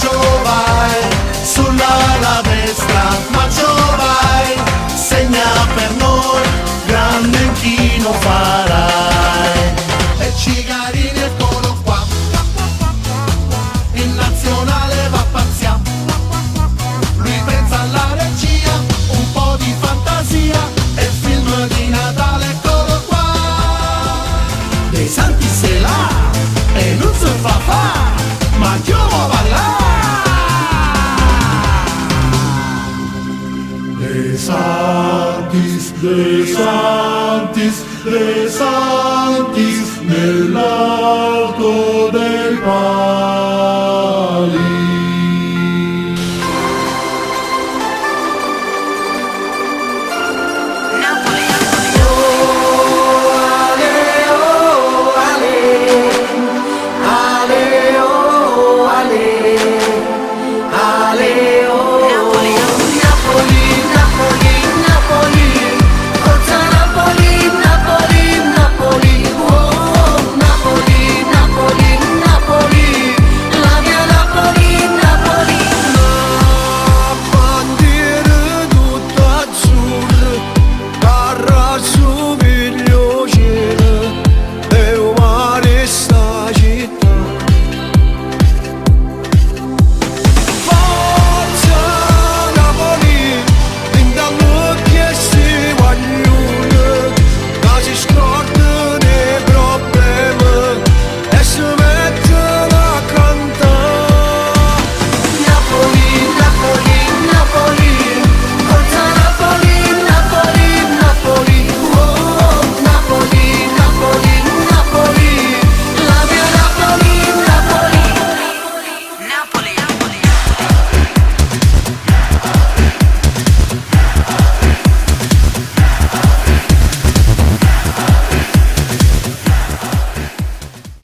Maggio vai, sull'ala destra, Maggio vai, segna per noi, grande inchino farai. E Cigarini eccolo qua, in nazionale va pazzia, lui pensa alla regia, un po' di fantasia, e il film di Natale eccolo qua. Dei Santi se là, e non se fa fa, ma Dio va là. De Santis, De Santis, De Santis.